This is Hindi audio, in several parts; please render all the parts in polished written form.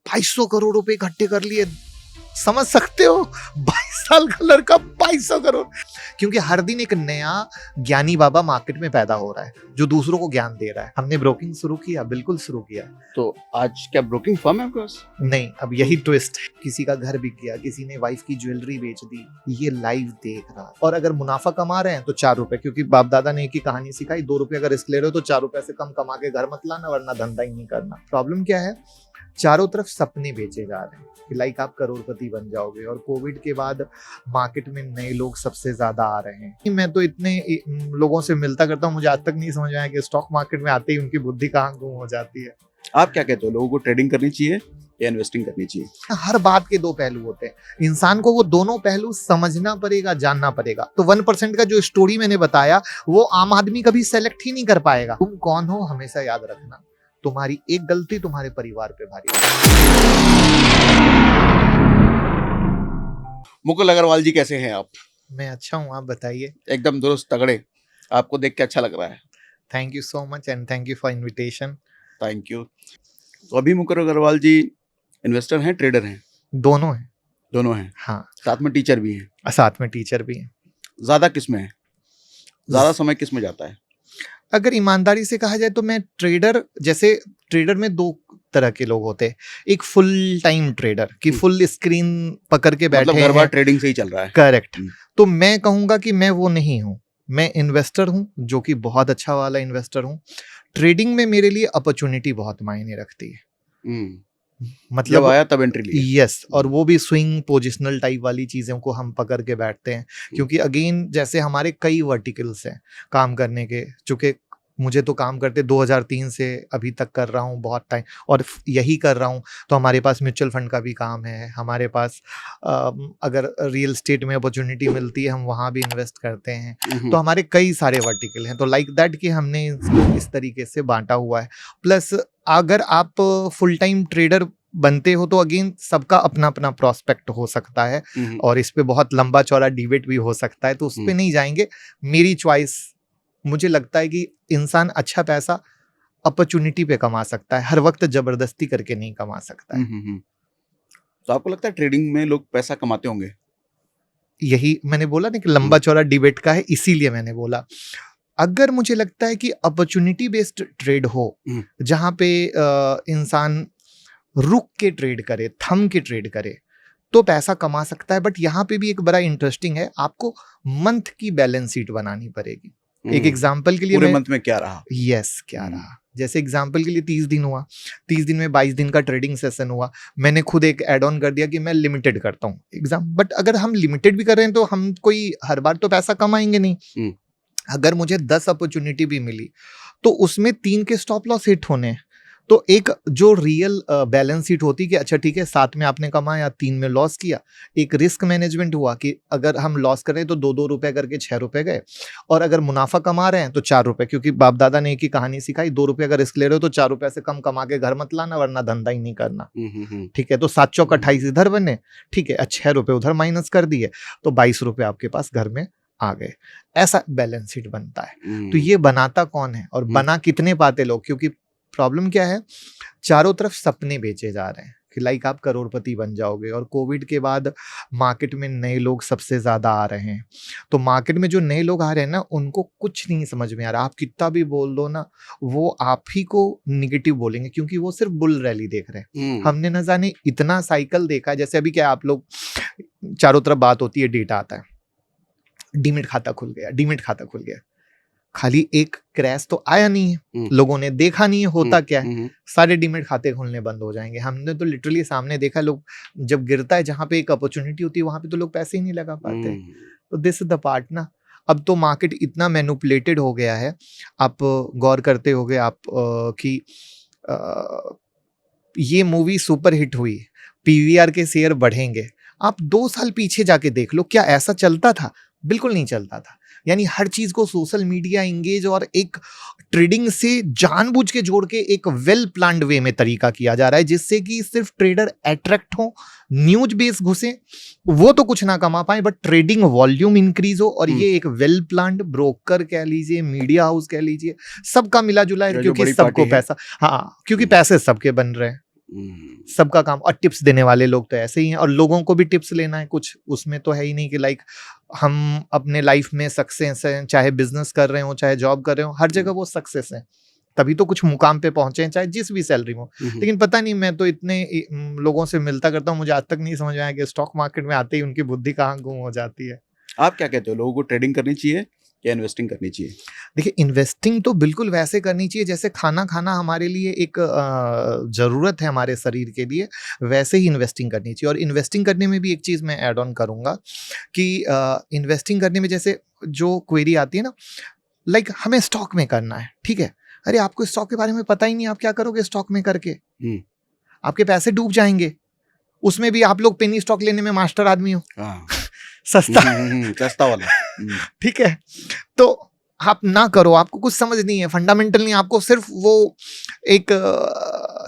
2200 करोड़ रुपए इकट्ठे कर लिए। समझ सकते हो 22 साल का लड़का 2200 करोड़। क्योंकि हर दिन एक नया ज्ञानी बाबा मार्केट में पैदा हो रहा है जो दूसरों को ज्ञान दे रहा है। हमने ब्रोकिंग शुरू किया, बिल्कुल शुरू किया। तो आज क्या ब्रोकिंग फर्म है आपके पास? नहीं, अब यही ट्विस्ट है। किसी का घर बिक गया, किसी ने वाइफ की ज्वेलरी बेच दी, ये लाइव देख रहा है। और अगर मुनाफा कमा रहे हैं तो 4 रुपए, क्योंकि बाप दादा ने एक ही कहानी सिखाई, 2 रुपए अगर रिस्क ले रहे हो तो 4 रुपए से कम कमा के घर मत लाना, वरना धंधा ही नहीं करना। प्रॉब्लम क्या है, चारों तरफ सपने बेचे जा रहे हैं कि लाइक आप करोड़पति बन जाओगे। और कोविड के बाद मार्केट में नए लोग सबसे ज्यादा आ रहे हैं। मैं तो इतने लोगों से मिलता करता हूँ, मुझे आज तक नहीं समझ में आया कि स्टॉक मार्केट में आते ही उनकी बुद्धि कहाँ गुम हो जाती है। आप क्या कहते हो, लोगों को ट्रेडिंग करनी चाहिए या इन्वेस्टिंग करनी चाहिए? हर बात के 2 पहलू होते हैं, इंसान को वो दोनों पहलू समझना पड़ेगा, जानना पड़ेगा। तो 1% का जो स्टोरी मैंने बताया वो आम आदमी कभी सेलेक्ट ही नहीं कर पाएगा। तुम कौन हो हमेशा याद रखना, तुम्हारी एक गलती तुम्हारे परिवार पे भारी। मुकुल अग्रवाल जी कैसे हैं आप? मैं अच्छा हूँ, आप बताइए। एकदम दुरुस्त तगड़े, आपको देख के अच्छा लग रहा है। Thank you so much and thank you for invitation. Thank you. तो अभी मुकुल अग्रवाल जी इन्वेस्टर हैं, ट्रेडर हैं? दोनों हैं। दोनों हैं, हाँ। साथ में टीचर भी हैं? साथ में टीचर भी हैं। ज्यादा किस में है, ज्यादा समय किस में जाता है? अगर ईमानदारी से कहा जाए तो मैं ट्रेडर, जैसे ट्रेडर में 2 तरह के लोग होते हैं। एक फुल टाइम ट्रेडर कि फुल स्क्रीन पकड़ के बैठे मतलब घर बार ट्रेडिंग से ही चल रहा है। करेक्ट। तो मैं कहूंगा कि मैं वो नहीं हूँ, मैं इन्वेस्टर हूँ, जो कि बहुत अच्छा वाला इन्वेस्टर हूँ। ट्रेडिंग में मेरे लिए अपॉर्चुनिटी बहुत मायने रखती है। मतलब जब आया तब एंट्री ली। यस, और वो भी स्विंग पोजिशनल टाइप वाली चीज़ों को हम पकड़ के बैठते हैं। क्योंकि अगेन जैसे हमारे कई वर्टिकल्स हैं काम करने के, चूँकि मुझे तो काम करते 2003 से अभी तक कर रहा हूँ बहुत टाइम, और यही कर रहा हूँ। तो हमारे पास म्यूचुअल फंड का भी काम है, हमारे पास अगर रियल स्टेट में अपॉर्चुनिटी मिलती है हम वहाँ भी इन्वेस्ट करते हैं। तो हमारे कई सारे वर्टिकल हैं। तो लाइक दैट कि हमने इसको इस तरीके से बांटा हुआ है। प्लस अगर आप फुल टाइम ट्रेडर बनते हो तो अगेन सबका अपना अपना प्रोस्पेक्ट हो सकता है, और इस पे बहुत लंबा चौड़ा डिबेट भी हो सकता है, तो उस पे नहीं जाएंगे। मेरी चॉइस, मुझे लगता है कि इंसान अच्छा पैसा अपॉर्चुनिटी पे कमा सकता है, हर वक्त जबरदस्ती करके नहीं कमा सकता है। तो आपको लगता है ट्रेडिंग में लोग पैसा कमाते होंगे? यही मैंने बोला ना कि लंबा चौड़ा डिबेट का है, इसीलिए मैंने बोला। अगर मुझे लगता है कि अपॉर्चुनिटी बेस्ड ट्रेड हो, जहां पे इंसान रुक के ट्रेड करे, थम के ट्रेड करे, तो पैसा कमा सकता है। बट यहाँ पे भी एक बड़ा इंटरेस्टिंग है, आपको मंथ की बैलेंस शीट बनानी पड़ेगी। एक एग्जांपल के लिए पूरे मंथ में क्या रहा? क्या रहा, जैसे एग्जांपल के लिए 30 दिन हुआ, 30 दिन में 22 दिन का ट्रेडिंग सेशन हुआ। मैंने खुद एक एड ऑन कर दिया कि मैं लिमिटेड करता हूँ बट अगर हम लिमिटेड भी कर रहे हैं तो हम कोई हर बार तो पैसा कमाएंगे नहीं। अगर मुझे 10 अपॉर्चुनिटी भी मिली तो उसमें 3 के स्टॉप लॉस हिट होने हैं। तो एक जो रियल बैलेंस शीट होती कि अच्छा ठीक है 7 में आपने कमाया, 3 में लॉस किया। एक रिस्क मैनेजमेंट हुआ कि अगर हम लॉस करें तो 2-2 रुपए करके 6 रुपए गए, और अगर मुनाफा कमा रहे हैं तो 4 रुपए, क्योंकि बाप दादा ने एक ही कहानी सिखाई, 2 रुपए अगर रिस्क ले रहे हो तो 4 रुपए से कम कमा के घर मत लाना, वरना धंधा ही नहीं करना। ठीक है, तो 7 चौक 28 इधर बने, ठीक है, 6 रुपए उधर माइनस कर दिए तो 22 रुपए आपके पास घर में आ गए। ऐसा बैलेंस शीट बनता है। तो ये बनाता कौन है और बना कितने पाते लोग? क्योंकि प्रॉब्लम क्या है, चारों तरफ सपने बेचे जा रहे हैं कि लाइक आप करोड़पति बन जाओगे। और कोविड के बाद मार्केट में नए लोग सबसे ज्यादा आ रहे हैं। तो मार्केट में जो नए लोग आ रहे हैं ना, उनको कुछ नहीं समझ में आ रहा। आप कितना भी बोल दो ना, वो आप ही को निगेटिव बोलेंगे, क्योंकि वो सिर्फ बुल रैली देख रहे हैं। हमने न जाने इतना साइकिल देखा है। जैसे अभी क्या आप लोग, चारों तरफ बात होती है, डेटा आता है, डीमेट खाता खुल गया, डीमेट खाता खुल गया। खाली एक क्रैश तो आया नहीं है, लोगों ने देखा नहीं है होता क्या है, सारे डीमेट खाते खोलने बंद हो जाएंगे। हमने तो लिटरली सामने देखा, लोग जब गिरता है, जहां पे एक अपॉर्चुनिटी होती है वहां पे तो लोग पैसे ही नहीं लगा पाते। तो दिस इज द पार्ट ना। अब तो मार्केट इतना मैनिपुलेटेड हो गया है, आप गौर करते होगे आप कि ये मूवी सुपर हिट हुई, पीवीआर के शेयर बढ़ेंगे। आप 2 साल पीछे जाके देख लो, क्या ऐसा चलता था? बिल्कुल नहीं चलता था। यानी हर चीज को सोशल मीडिया इंगेज और एक ट्रेडिंग से जानबूझ के जोड़ के एक वेल प्लान्ड वे में तरीका किया जा रहा है, जिससे कि सिर्फ ट्रेडर अट्रैक्ट हो, न्यूज बेस घुसे, वो तो कुछ ना कमा पाए, बट ट्रेडिंग वॉल्यूम इंक्रीज हो। और ये एक वेल प्लान्ड ब्रोकर कह लीजिए, मीडिया हाउस कह लीजिए, सबका मिला जुला है, क्योंकि सबको पैसा, हाँ, क्योंकि पैसे सबके बन रहे हैं। सबका काम। और टिप्स देने वाले लोग तो ऐसे ही हैं, और लोगों को भी टिप्स लेना है कुछ, उसमें तो है ही नहीं कि लाइक हम अपने लाइफ में सक्सेस हैं, चाहे बिजनेस कर रहे हो चाहे जॉब कर रहे हो, हर जगह वो सक्सेस है, तभी तो कुछ मुकाम पे पहुंचे हैं, चाहे जिस भी सैलरी में हो। लेकिन पता नहीं, मैं तो इतने लोगों से मिलता करता हूँ, मुझे आज तक नहीं समझ में आया कि स्टॉक मार्केट में आते ही उनकी बुद्धि कहाँ गुम हो जाती है। आप क्या कहते हो, लोगों को ट्रेडिंग करनी चाहिए या इन्वेस्टिंग करनी चाहिए? देखिए, इन्वेस्टिंग तो बिल्कुल वैसे करनी चाहिए जैसे खाना खाना हमारे लिए एक ज़रूरत है हमारे शरीर के लिए, वैसे ही इन्वेस्टिंग करनी चाहिए। और इन्वेस्टिंग करने में भी एक चीज़ मैं ऐड ऑन करूँगा कि इन्वेस्टिंग करने में जैसे जो क्वेरी आती है ना, लाइक हमें स्टॉक में करना है, ठीक है, अरे आपको स्टॉक के बारे में पता ही नहीं, आप क्या करोगे स्टॉक में करके? आपके पैसे डूब जाएंगे। उसमें भी आप लोग पेनी स्टॉक लेने में मास्टर आदमी हो, सस्ता सस्ता वाला, ठीक है, तो आप ना करो, आपको कुछ समझ नहीं है, फंडामेंटल नहीं, आपको सिर्फ वो एक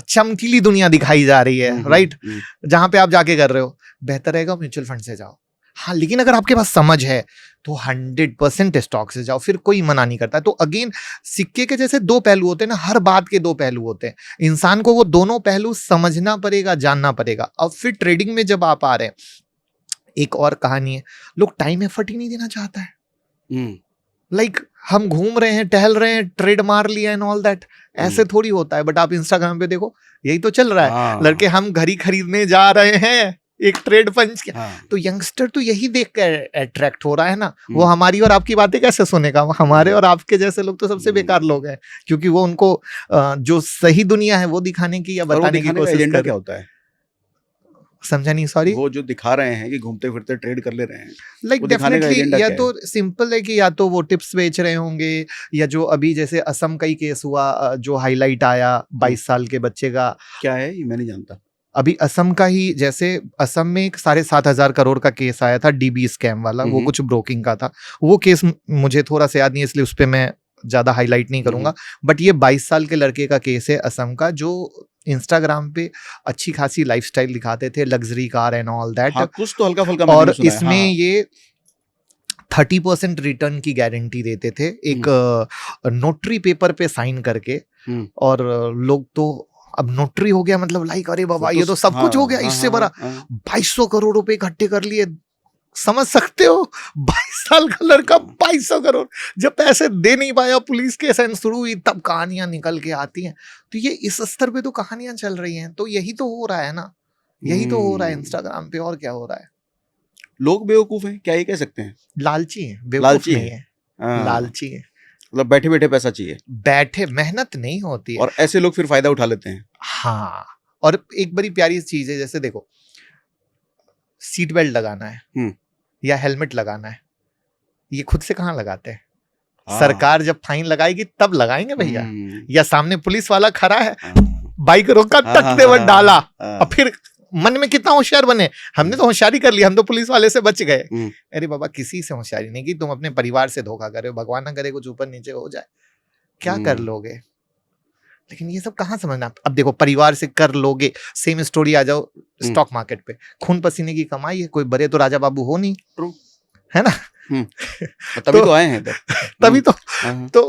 चमकीली दुनिया दिखाई जा रही है, राइट, जहां पे आप जाके कर रहे हो। बेहतर रहेगा म्यूचुअल फंड से जाओ। हाँ, लेकिन अगर आपके पास समझ है तो 100% स्टॉक से जाओ, फिर कोई मना नहीं करता। तो अगेन, सिक्के के जैसे दो पहलू होते हैं ना, हर बात के दो पहलू होते हैं, इंसान को वो दोनों पहलू समझना पड़ेगा, जानना पड़ेगा। अब फिर ट्रेडिंग में जब आप आ रहे हैं, एक और कहानी है, लोग टाइम एफर्ट ही नहीं देना चाहता है। लाइक हम घूम रहे हैं, टहल रहे हैं, ट्रेड मार लिया एंड ऑल दैट, ऐसे थोड़ी होता है। बट आप इंस्टाग्राम पे देखो, यही तो चल रहा है, लड़के हम घड़ी खरीदने जा रहे हैं, एक ट्रेड पंच किया। तो यंगस्टर तो यही देख कर अट्रैक्ट हो रहा है ना, वो हमारी और आपकी बातें कैसे सुनेगा? हमारे और आपके जैसे लोग तो सबसे बेकार लोग हैं, क्योंकि वो उनको जो सही दुनिया है वो दिखाने की या बताने की कोशिश कर। क्या होता है, समझा नहीं, सॉरी। वो जो दिखा रहे हैं कि घूमते फिरते ट्रेड कर ले रहे हैं, लाइक डेफिनेटली, या तो सिंपल है कि या तो वो टिप्स बेच रहे होंगे, या जो अभी जैसे असम का ही केस हुआ, जो हाईलाइट आया 22 साल के बच्चे का। क्या है ये, मैं नहीं जानता। अभी असम का ही, जैसे असम में 7,500 करोड़ का केस आया था, डीबी स्कैम वाला, वो कुछ ब्रोकिंग का था। वो केस मुझे थोड़ा सा याद नहीं है, इसलिए उस पर मैं ज्यादा हाईलाइट नहीं करूंगा। बट ये 22 साल के लड़के का केस है असम का, जो इंस्टाग्राम पे अच्छी खासी लाइफस्टाइल दिखाते थे, luxury car and all that. कुछ तो हल्का फुल्का और इसमें ये 30% रिटर्न की गारंटी देते थे, एक नोटरी पेपर पे साइन करके। और लोग तो अब नोटरी हो गया मतलब लाइक, अरे बाबा ये तो सब कुछ हो गया, इससे बड़ा 2200 करोड़ रुपए इकट्ठे कर लिए। समझ सकते हो, 22 साल का लड़का 2200 करोड़, जब पैसे दे नहीं पाया, पुलिस केस शुरू हुई, तब कहानियां निकल के आती हैं। तो ये इस स्तर पे तो कहानियां चल रही हैं। तो यही तो हो रहा है ना, यही तो हो रहा है इंस्टाग्राम पे, और क्या हो रहा है? लोग बेवकूफ हैं, क्या ये कह सकते हैं? लालची है, बेवकूफ नहीं है, लालची है। मतलब बैठे बैठे पैसा चाहिए, बैठे, मेहनत नहीं होती है, और ऐसे लोग फिर फायदा उठा लेते हैं। हाँ, और एक बड़ी प्यारी चीज है, जैसे देखो, सीट बेल्ट लगाना है या हेलमेट लगाना है, ये खुद से कहाँ लगाते हैं? सरकार जब फाइन लगाएगी तब लगाएंगे भैया, या सामने पुलिस वाला खड़ा है, बाइक रोका, टक दे डाला, और फिर मन में कितना होशियार बने, हमने तो होशियारी कर ली, हम तो पुलिस वाले से बच गए। अरे बाबा, किसी से होशियारी नहीं की, तुम अपने परिवार से धोखा कर रहे हो। भगवान ना करे कुछ ऊपर नीचे हो जाए, क्या कर लोगे? लेकिन ये सब कहाँ समझना। अब देखो, परिवार से कर लोगे, सेम स्टोरी आ जाओ स्टॉक मार्केट पे, खून पसीने की कमाई है, कोई बड़े तो राजा बाबू हो नहीं, है ना? तभी तो आए हैं तभी तो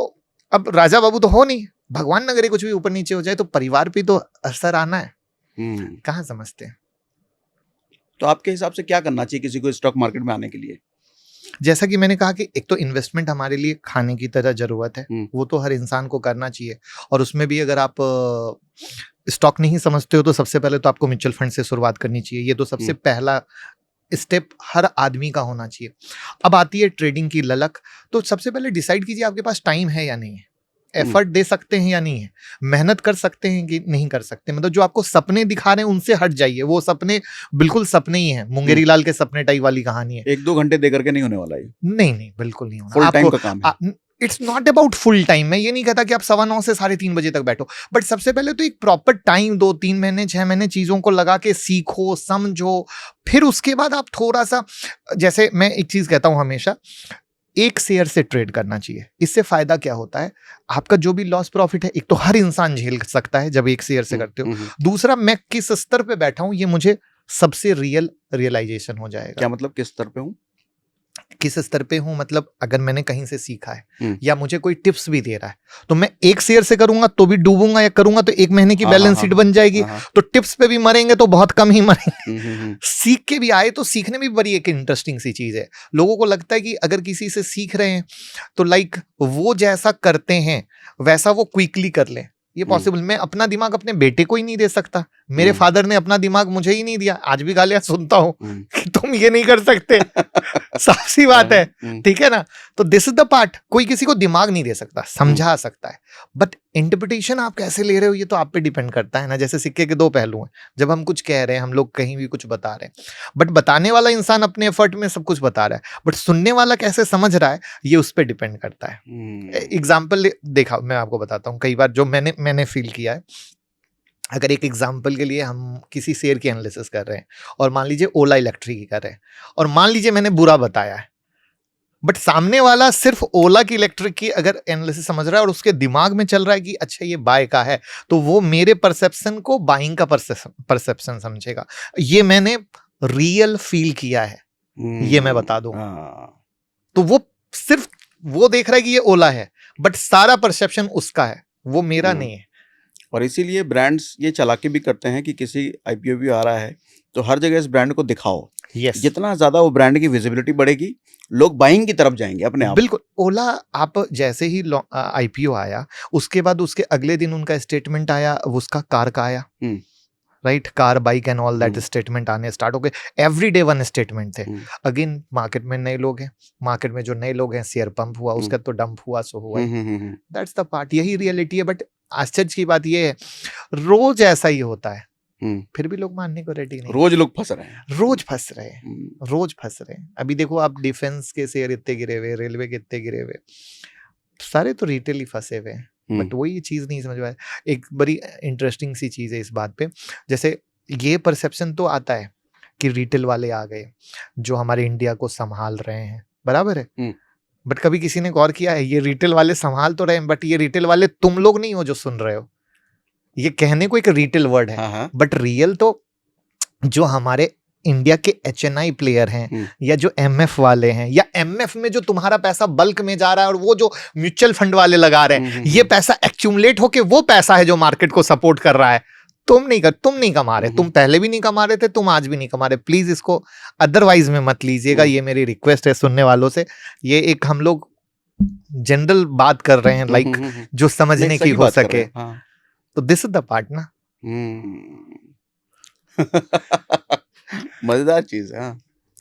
अब राजा बाबू तो हो नहीं, भगवान ना करे कुछ भी ऊपर नीचे हो जाए, तो परिवार पे तो असर आना है। कहाँ समझते हैं? तो आपके हिसाब से क्या करना चाहिए किसी को स्टॉक मार्केट में आने के लिए? जैसा कि मैंने कहा कि एक तो इन्वेस्टमेंट हमारे लिए खाने की तरह जरूरत है, वो तो हर इंसान को करना चाहिए। और उसमें भी अगर आप स्टॉक नहीं समझते हो तो सबसे पहले तो आपको म्यूचुअल फंड से शुरुआत करनी चाहिए। ये तो सबसे पहला स्टेप हर आदमी का होना चाहिए। अब आती है ट्रेडिंग की ललक, तो सबसे पहले डिसाइड कीजिए आपके पास टाइम है या नहीं है, एफर्ट दे सकते हैं या नहीं है, मेहनत कर सकते हैं कि नहीं कर सकते। मतलब जो आपको सपने दिखा रहे हैं उनसे हट जाइए, वो सपने बिल्कुल सपने ही हैं, मुंगेरी लाल के सपने टाइप वाली कहानी है। 1-2 घंटे दे करके नहीं होने वाला है। नहीं, बिल्कुल नहीं होना। फुल टाइम का काम है। It's not about full time. मैं ये नहीं कहता कि आप 9:15 से 3:30 बजे तक बैठो, बट सबसे पहले तो एक प्रॉपर टाइम 2-3 महीने 6 महीने चीजों को लगा के सीखो, समझो, फिर उसके बाद आप थोड़ा सा, जैसे मैं एक चीज कहता हूं हमेशा, एक शेयर से ट्रेड करना चाहिए। इससे फायदा क्या होता है, आपका जो भी लॉस प्रॉफिट है, एक तो हर इंसान झेल सकता है जब एक शेयर से करते हो, दूसरा मैं किस स्तर पे बैठा हूं ये मुझे सबसे रियलाइजेशन हो जाएगा। क्या मतलब किस स्तर पे हूं? किस स्तर पे हूँ, मतलब अगर मैंने कहीं से सीखा है हम्म। या मुझे कोई टिप्स भी दे रहा है तो मैं एक शेयर से करूंगा तो भी डूबूंगा, या करूंगा तो एक महीने की हाँ, बैलेंस हाँ, शीट बन जाएगी। हाँ, हाँ। तो टिप्स पे भी मरेंगे तो बहुत कम ही मरेंगे। हम्म। सीख के भी आए तो सीखने में भी बड़ी एक इंटरेस्टिंग सी चीज है। लोगों को लगता है कि अगर किसी से सीख रहे हैं तो लाइक वो जैसा करते हैं वैसा वो क्विकली कर लें। ये पॉसिबल, मैं अपना दिमाग अपने बेटे को ही नहीं दे सकता। मेरे फादर ने अपना दिमाग मुझे ही नहीं दिया। आज भी गालियां सुनता हूं कि तुम ये नहीं कर सकते। साफ सी बात है, ठीक है ना। तो दिस इज द पार्ट, कोई किसी को दिमाग नहीं दे सकता, समझा सकता है, बट इंटरप्रिटेशन आप कैसे ले रहे हो ये तो आप पे डिपेंड करता है ना। जैसे सिक्के के दो पहलू हैं। जब हम कुछ कह रहे हैं, हम लोग कहीं भी कुछ बता रहे हैं, बट बताने वाला इंसान अपने एफर्ट में सब कुछ बता रहा है, बट सुनने वाला कैसे समझ रहा है ये उस पर डिपेंड करता है। एग्जाम्पल देखा, मैं आपको बताता हूँ कई बार जो मैंने फील किया है। अगर एक एग्जाम्पल के लिए हम किसी शेयर की एनालिसिस कर रहे हैं और मान लीजिए ओला इलेक्ट्रिक की कर रहे हैं, और मान लीजिए मैंने बुरा बताया है, बट सामने वाला सिर्फ ओला की इलेक्ट्रिक की अगर एनालिसिस समझ रहा है और उसके दिमाग में चल रहा है कि अच्छा ये बाय का है, तो वो मेरे परसेप्शन को बाइंग का परसेप्शन समझेगा। ये मैंने रियल फील किया है, ये मैं बता दूं। तो वो सिर्फ वो देख रहा है कि ये ओला है, बट सारा परसेप्शन उसका है, वो मेरा नहीं है। और इसीलिए ब्रांड्स ये चालाकी भी करते हैं कि किसी आईपीओ भी आ रहा है तो हर जगह इस ब्रांड को दिखाओ। yes. जितना ज्यादा वो ब्रांड की विजिबिलिटी बढ़ेगी, लोग बाइंग की तरफ जाएंगे अपने आप। बिल्कुल। ओला आप जैसे ही आईपीओ आया, उसके बाद उसके अगले दिन उनका स्टेटमेंट आया, उसका कार का आया, right, car bike and all that statement आने स्टार्ट हो गए। एवरी डे वन स्टेटमेंट थे। अगेन मार्केट में नए लोग हैं, मार्केट में जो नए लोग हैं, शेयर पंप हुआ, उसका तो डंप हुआ, सो हुआ। दैट्स द पार्ट, यही रियलिटी है। बट आश्चर्य की बात ये है, रोज ऐसा ही होता है, फिर भी लोग मानने को रेडी नहीं। रोज लोग फंस रहे हैं, रोज फंस रहे हैं, रोज फंस रहे हैं। अभी देखो आप, डिफेंस के शेयर इतने गिरे हुए, रेलवे के इतने गिरे हुए, सारे तो रिटेल ही फंसे हुए हैं। बट वही चीज नहीं समझ पाए। एक बड़ी इंटरेस्टिंग सी चीज है इस बात पे, जैसे ये परसेप्शन तो आता है कि रिटेल वाले आ गए जो हमारे इंडिया को संभाल रहे हैं, बराबर है। बट कभी किसी ने गौर किया है, ये रिटेल वाले संभाल तो रहे हैं, बट ये रिटेल वाले तुम लोग नहीं हो जो सुन रहे हो। ये कहने को एक रिटेल वर्ड है, बट रियल तो जो हमारे इंडिया के HNI प्लेयर हैं, या जो MF वाले हैं, या MF में जो तुम्हारा पैसा बल्क में जा रहा है, और वो जो म्यूचुअल फंड वाले लगा रहे हैं, ये पैसा एक्यूमुलेट होके वो पैसा है जो मार्केट को सपोर्ट कर रहा है। तुम नहीं कमा रहे, तुम पहले भी नहीं कमा रहे थे, तुम आज भी नहीं कमा रहे। प्लीज इसको अदरवाइज में मत लीजिएगा, ये मेरी रिक्वेस्ट है सुनने वालों से। ये एक हम लोग जनरल बात कर रहे हैं, लाइक जो समझने की हो सके। तो दिस इज द पार्ट ना। मजेदार चीज है।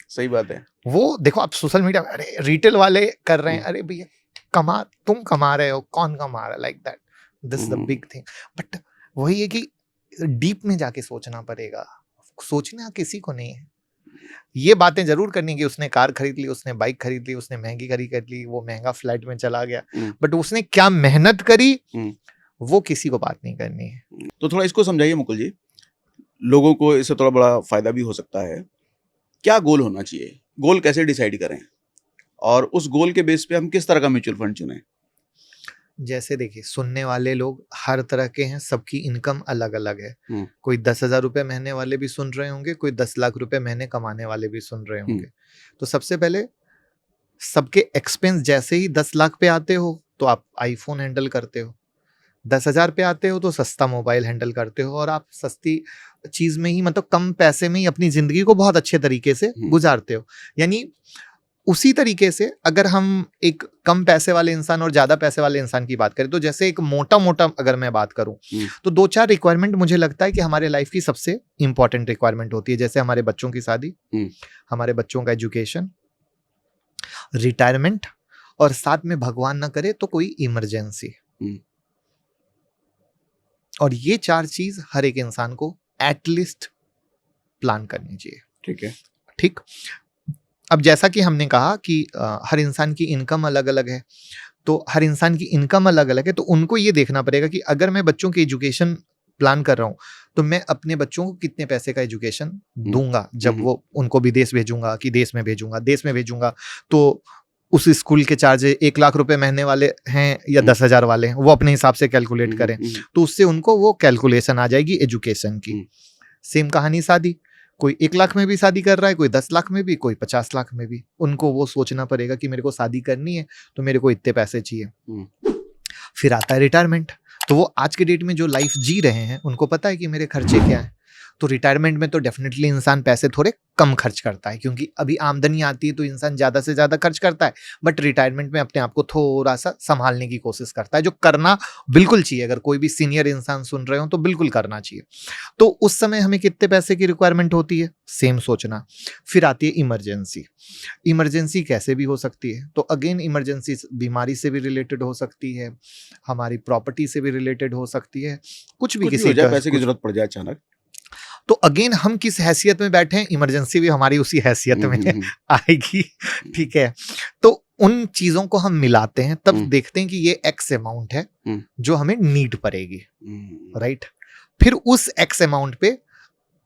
सही बात है। वो देखो आप सोशल मीडिया, अरे रिटेल वाले कर रहे हैं, अरे भैया तुम कमा रहे हो, कौन कमा रहा है, like that. This is the big thing. But वही है कि डीप में जाके सोचना पड़ेगा। सोचना किसी को नहीं है, ये बातें जरूर करनी कि उसने कार खरीद ली, उसने बाइक खरीद ली, उसने महंगी खरीद कर ली, वो महंगा फ्लाइट में चला गया, बट उसने क्या मेहनत करी वो किसी को बात नहीं करनी है। तो थोड़ा इसको समझाइए मुकुल जी, लोगों को इससे थोड़ा बड़ा फायदा भी हो सकता है। क्या गोल होना चाहिए, गोल कैसे डिसाइड करें, और उस गोल के बेस पे हम किस तरह का म्यूचुअल फंड चुनें? जैसे देखिए, सुनने वाले लोग हर तरह के हैं, सबकी इनकम अलग अलग है। कोई 10,000 रुपए महीने वाले भी सुन रहे होंगे, कोई 10 लाख रुपए महीने कमाने वाले भी सुन रहे होंगे। तो सबसे पहले सबके एक्सपेंस जैसे ही 10 लाख पे आते हो तो आप आईफोन हैंडल करते हो, 10,000 पे आते हो तो सस्ता मोबाइल हैंडल करते हो, और आप सस्ती चीज में ही, मतलब कम पैसे में ही अपनी जिंदगी को बहुत अच्छे तरीके से गुजारते हो। यानी उसी तरीके से अगर हम एक कम पैसे वाले इंसान और ज्यादा पैसे वाले इंसान की बात करें, तो जैसे एक मोटा अगर मैं बात करूं तो 2-4 रिक्वायरमेंट मुझे लगता है कि हमारे लाइफ की सबसे इंपॉर्टेंट रिक्वायरमेंट होती है। जैसे हमारे बच्चों की शादी, हमारे बच्चों का एजुकेशन, रिटायरमेंट, और साथ में भगवान ना करे तो कोई इमरजेंसी। और ये 4 चीज हर एक इंसान को एटलीस्ट प्लान करनी चाहिए। ठीक है, ठीक। अब जैसा कि हमने कहा कि हर इंसान की इनकम अलग अलग है, तो हर इंसान की इनकम अलग अलग है, तो उनको ये देखना पड़ेगा कि अगर मैं बच्चों की एजुकेशन प्लान कर रहा हूँ तो मैं अपने बच्चों को कितने पैसे का एजुकेशन दूंगा। जब वो उनको विदेश भेजूंगा कि देश में भेजूंगा तो उस स्कूल के चार्ज 1 लाख रुपए महीने वाले हैं या 10,000 वाले हैं, वो अपने हिसाब से कैलकुलेट करें, तो उससे उनको वो कैलकुलेशन आ जाएगी एजुकेशन की। सेम कहानी शादी, कोई 1 लाख में भी शादी कर रहा है, कोई 10 लाख में भी, कोई 50 लाख में भी। उनको वो सोचना पड़ेगा कि मेरे को शादी करनी है तो मेरे को इतने पैसे चाहिए। फिर आता है रिटायरमेंट। तो वो आज के डेट में जो लाइफ जी रहे हैं उनको पता है कि मेरे खर्चे क्या हैं। तो रिटायरमेंट में तो डेफिनेटली इंसान पैसे थोड़े कम खर्च करता है, क्योंकि अभी आमदनी आती है तो इंसान ज़्यादा से ज़्यादा खर्च करता है, बट रिटायरमेंट में अपने आप को थोड़ा सा संभालने की कोशिश करता है, जो करना बिल्कुल चाहिए। अगर कोई भी सीनियर इंसान सुन रहे हो तो बिल्कुल करना चाहिए। तो उस समय हमें कितने पैसे की रिक्वायरमेंट होती है, सेम सोचना। फिर आती है इमरजेंसी। इमरजेंसी कैसे भी हो सकती है, तो अगेन इमरजेंसी बीमारी से भी रिलेटेड हो सकती है, हमारी प्रॉपर्टी से भी रिलेटेड हो सकती है, कुछ भी किसी पैसे की जरूरत पड़ जाए अचानक। तो अगेन हम किस हैसियत में बैठे हैं, इमरजेंसी भी हमारी उसी हैसियत में आएगी। ठीक है, तो उन चीजों को हम मिलाते हैं, तब देखते हैं कि ये एक्स अमाउंट है जो हमें नीड पड़ेगी, राइट। फिर उस एक्स अमाउंट पे,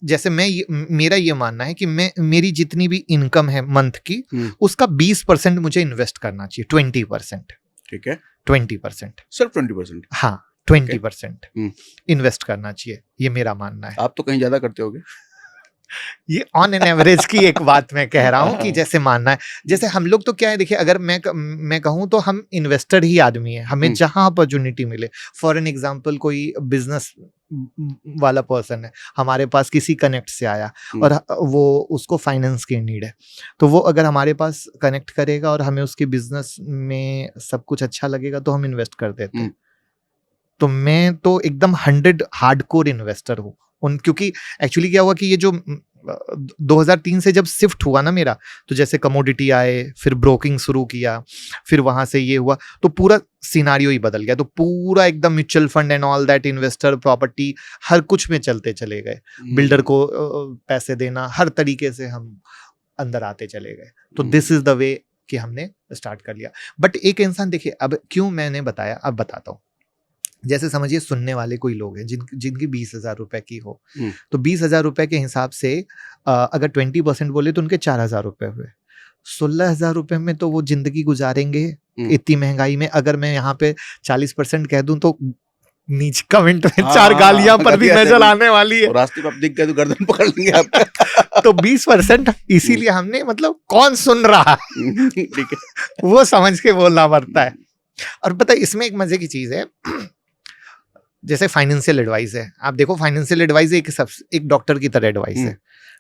जैसे मेरा ये मानना है कि मेरी जितनी भी इनकम है मंथ की, उसका 20% मुझे इन्वेस्ट करना चाहिए, 20%। ठीक है, 20%, सिर्फ 20%? हाँ, 20% इन्वेस्ट करना चाहिए, ये मेरा मानना है। आप तो कहीं ज्यादा करते होगे। ये ऑन एन एवरेज की एक बात मैं कह रहा हूँ कि जैसे मानना है, जैसे हम लोग तो क्या है, देखिए अगर मैं कहूँ तो हम इन्वेस्टर ही आदमी है, हमें जहां अपॉर्चुनिटी मिले। फॉर एन एग्जांपल, कोई बिजनेस वाला पर्सन है, हमारे पास किसी कनेक्ट से आया और वो उसको फाइनेंस की नीड है, तो वो अगर हमारे पास कनेक्ट करेगा और हमें उसके बिजनेस में सब कुछ अच्छा लगेगा तो हम इन्वेस्ट कर देते हैं। तो मैं तो एकदम 100 हार्डकोर इन्वेस्टर हूँ क्योंकि एक्चुअली क्या हुआ कि ये जो 2003 से जब शिफ्ट हुआ ना मेरा, तो जैसे कमोडिटी आए, फिर ब्रोकिंग शुरू किया, फिर वहां से ये हुआ, तो पूरा सिनारियो ही बदल गया। तो पूरा एकदम mutual fund and all that, investor, property, हर कुछ में चलते चले गए। बिल्डर को पैसे देना, हर तरीके से हम अंदर आते चले गए। तो दिस इज द वे कि हमने स्टार्ट कर लिया। बट एक इंसान, देखिए अब क्यों मैंने बताया, अब बताता हूँ। जैसे समझिए सुनने वाले कोई लोग हैं जिनकी 20,000 रुपए की हो, तो 20,000 रुपए के हिसाब से अगर 20% बोले तो उनके 4,000 रुपए हुए। 16,000 रुपए में तो वो जिंदगी गुजारेंगे इतनी महंगाई में। अगर मैं यहाँ पे 40% कह दूं तो नीचे कमेंट में 4 गालियां पर भी नजर आने वाली है। रास्ते पर दिख गए तो गर्दन पकड़ लेंगे आप। तो 20% इसीलिए हमने, मतलब कौन सुन रहा है ठीक है, वो समझ के बोलना पड़ता है। और पता है इसमें एक मजे की चीज है, जैसे फाइनेंशियल एडवाइस है, आप देखो फाइनेंशियल एडवाइस एक डॉक्टर की तरह एडवाइस है,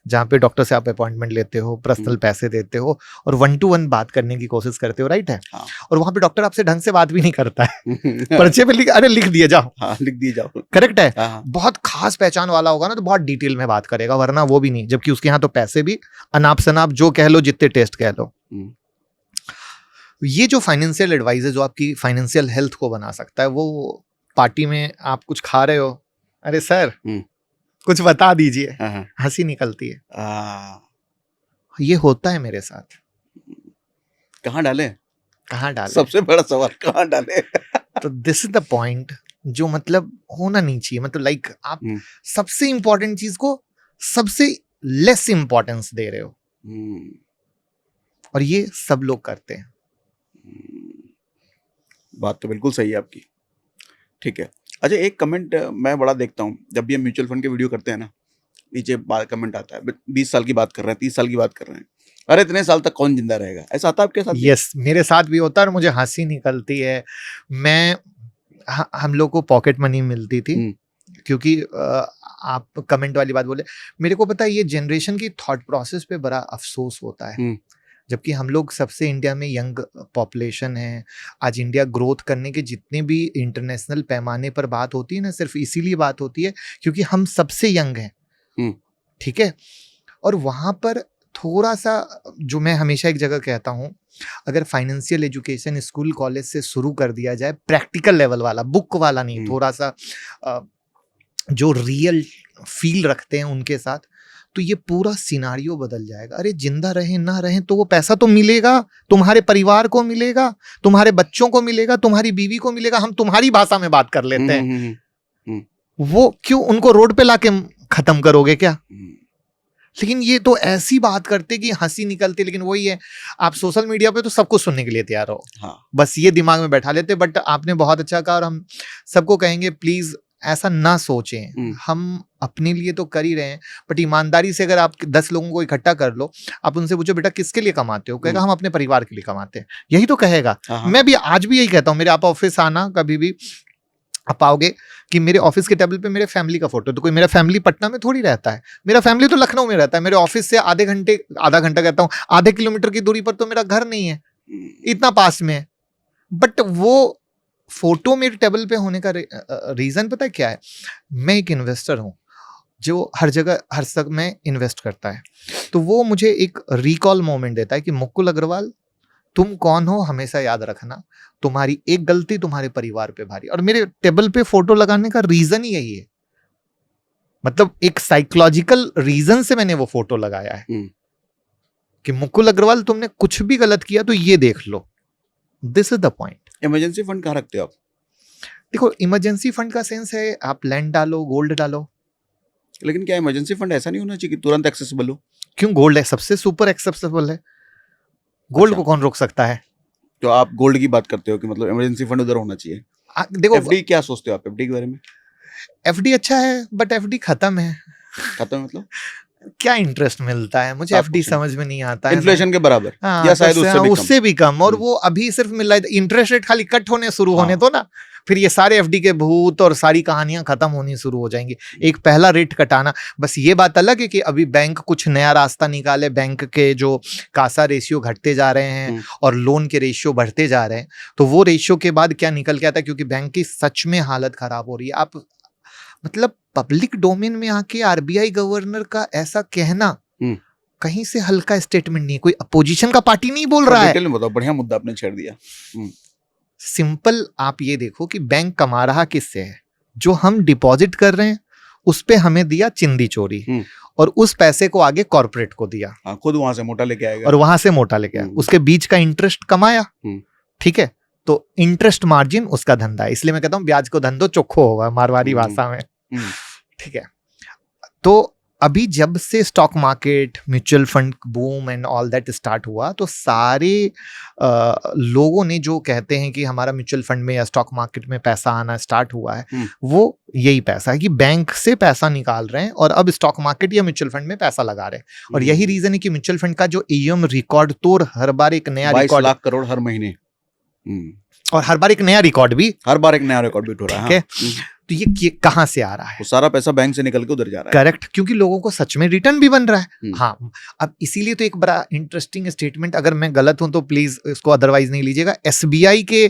जहाँ पे डॉक्टर से आप अपॉइंटमेंट लेते हो, पर्सनल पैसे देते हो और 1-to-1 बात करने की कोशिश करते हो, राइट है। हाँ। और वहां पे डॉक्टर आपसे ढंग से बात भी नहीं करता है पर्चे पे लिख दिए जाओ। हाँ, लिख दिए जाओ, करेक्ट है। हाँ। बहुत खास पहचान वाला होगा ना तो बहुत डिटेल में बात करेगा, वरना वो भी नहीं, जबकि उसके यहाँ तो पैसे भी अनाप शनाप, जो कह लो, जितने टेस्ट कह लो। ये जो फाइनेंशियल एडवाइस है, जो आपकी फाइनेंशियल हेल्थ को बना सकता है, वो पार्टी में आप कुछ खा रहे हो, अरे सर कुछ बता दीजिए, हंसी निकलती है। ये होता है मेरे साथ। कहाँ डाले सबसे बड़ा सवाल, कहाँ डाले? तो दिस इज द पॉइंट जो मतलब होना नहीं चाहिए। मतलब लाइक आप सबसे इंपॉर्टेंट चीज को सबसे लेस इंपॉर्टेंस दे रहे हो, और ये सब लोग करते हैं। बात तो बिल्कुल सही है आपकी। ठीक है, अच्छा एक कमेंट मैं बड़ा देखता हूँ जब भी हम म्यूचुअल फंड के वीडियो करते हैं ना, नीचे कमेंट आता है 20 साल की बात कर रहे हैं, 30 साल की बात कर रहे हैं, अरे इतने साल तक कौन जिंदा रहेगा। ऐसा आता है आपके साथ? यस, मेरे साथ भी होता है और मुझे हंसी निकलती है। हम लोग को पॉकेट मनी मिलती थी, क्योंकि आप कमेंट वाली बात बोले, मेरे को पता है ये जनरेशन की थॉट प्रोसेस पे बड़ा अफसोस होता है। जबकि हम लोग सबसे इंडिया में यंग पॉपुलेशन है। आज इंडिया ग्रोथ करने के जितने भी इंटरनेशनल पैमाने पर बात होती है ना, सिर्फ इसीलिए बात होती है क्योंकि हम सबसे यंग हैं। ठीक है, और वहाँ पर थोड़ा सा, जो मैं हमेशा एक जगह कहता हूँ, अगर फाइनेंशियल एजुकेशन स्कूल कॉलेज से शुरू कर दिया जाए, प्रैक्टिकल लेवल वाला, बुक वाला नहीं, थोड़ा सा जो रियल फील रखते हैं उनके साथ, तो ये पूरा सिनारियो बदल जाएगा। अरे जिंदा रहे ना रहे तो वो पैसा तो मिलेगा, तुम्हारे परिवार को मिलेगा, तुम्हारे बच्चों को मिलेगा, तुम्हारी बीवी को मिलेगा। हम तुम्हारी भाषा में बात कर लेते हैं, वो क्यों उनको रोड पे लाके खत्म करोगे क्या? लेकिन ये तो ऐसी बात करते कि हंसी निकलती। लेकिन वही है, आप सोशल मीडिया पे तो सब कुछ सुनने के लिए तैयार हो। हाँ। बस ये दिमाग में बैठा लेते। बट आपने बहुत अच्छा कहा, और हम सबको कहेंगे प्लीज ऐसा ना सोचें। हम अपने लिए तो कर ही रहे हैं, बट ईमानदारी से अगर आप 10 लोगों को इकट्ठा कर लो, आप उनसे पूछो बेटा किसके लिए कमाते हो, कहेगा हम अपने परिवार के लिए कमाते हैं, यही तो कहेगा। मैं भी आज भी यही कहता हूँ, मेरे आप ऑफिस आना कभी भी, आप आओगे कि मेरे ऑफिस के टेबल पे मेरे फैमिली का फोटो, तो कोई मेरा फैमिली पटना में थोड़ी रहता है, मेरा फैमिली तो लखनऊ में रहता है, मेरे ऑफिस से आधा घंटा कहता हूँ, आधे किलोमीटर की दूरी पर तो मेरा घर नहीं है, इतना पास में है। बट वो फोटो मेरे टेबल पे होने का रीजन पता है क्या है? मैं एक इन्वेस्टर हूँ जो हर जगह हर समय इन्वेस्ट करता है, तो वो मुझे एक रिकॉल मोमेंट देता है कि मुकुल अग्रवाल तुम कौन हो हमेशा याद रखना, तुम्हारी एक गलती तुम्हारे परिवार पे भारी। और मेरे टेबल पे फोटो लगाने का रीजन ही यही है, मतलब एक साइकोलॉजिकल रीजन से मैंने वो फोटो लगाया है कि मुकुल अग्रवाल तुमने कुछ भी गलत किया तो ये देख लो, this is the point. Emergency fund कहाँ रखते हो आप? देखो इमरजेंसी फंड का सेंस है आप लैंड डालो, गोल्ड डालो। लेकिन क्या इमरजेंसी फंड ऐसा नहीं होना चाहिए कि तुरंत एक्सेसिबल हो? क्यों? गोल्ड है सबसे सुपर एक्सेसिबल है, गोल्ड को कौन रोक सकता है? तो आप गोल्ड की बात करते हो कि मतलब इमरजेंसी फंड उधर होना चाहिए। देखो एफडी क्या सोचते हो आप एफडी के बारे में? एफडी अच्छा है बट एफडी खत्म है। खत्म मतलब क्या इंटरेस्ट मिलता है मुझे एफडी समझ में नहीं आता है। इन्फ्लेशन के बराबर हाँ, या शायद उससे भी कम। और वो अभी सिर्फ मिल रहा है, इंटरेस्ट रेट खाली कट होने शुरू होने दो ना, फिर ये सारे एफडी के भूत और सारी कहानियां खत्म होनी शुरू हो जाएंगी। एक पहला रेट कटाना, बस ये बात अलग है कि अभी बैंक कुछ नया रास्ता निकाले, बैंक के जो कासा रेशियो घटते जा रहे हैं और लोन के रेशियो बढ़ते जा रहे हैं, तो वो रेशियो के बाद क्या निकल के आता है, क्योंकि बैंक की सच में हालत खराब हो रही है। आप मतलब पब्लिक डोमेन में आके आरबीआई गवर्नर का ऐसा कहना कहीं से हल्का स्टेटमेंट नहीं है, कोई अपोजिशन का पार्टी नहीं बोल रहा है। डिटेल में बताओ, बढ़िया मुद्दा आपने छेड़ दिया। सिंपल आप ये देखो कि बैंक कमा रहा किससे है? जो हम डिपॉजिट कर रहे हैं उस पे हमें दिया चिंदी चोरी और उस पैसे को आगे कॉर्पोरेट को दिया, खुद वहां से मोटा लेके आएगा और वहां से मोटा लेके आया, उसके बीच का इंटरेस्ट कमाया। ठीक है, तो इंटरेस्ट मार्जिन उसका धंधा है, इसलिए मैं कहता हूं ब्याज को धंधो चोखो होगा मारवाड़ी भाषा में। ठीक है, तो अभी जब से stock market, mutual fund boom and all that start हुआ, तो सारे लोगों ने जो कहते हैं कि हमारा म्यूचुअल फंड में या स्टॉक मार्केट में पैसा आना स्टार्ट हुआ है, वो यही पैसा है कि बैंक से पैसा निकाल रहे हैं और अब स्टॉक मार्केट या म्यूचुअल फंड में पैसा लगा रहे हैं। और यही रीजन है कि म्यूचुअल फंड का जो एयूएम रिकॉर्ड तोड़, हर बार एक नया रिकॉर्ड, 22 लाख करोड़ हर महीने, और हर बार एक नया रिकॉर्ड भी हो रहा है। तो ये कहां से आ रहा है? वो सारा पैसा बैंक से निकल के उधर जा रहा है। करेक्ट, क्योंकि लोगों को सच में रिटर्न भी बन रहा है। हाँ, अब इसीलिए तो एक बड़ा इंटरेस्टिंग स्टेटमेंट, अगर मैं गलत हूं तो प्लीज इसको अदरवाइज नहीं लीजिएगा, एसबीआई के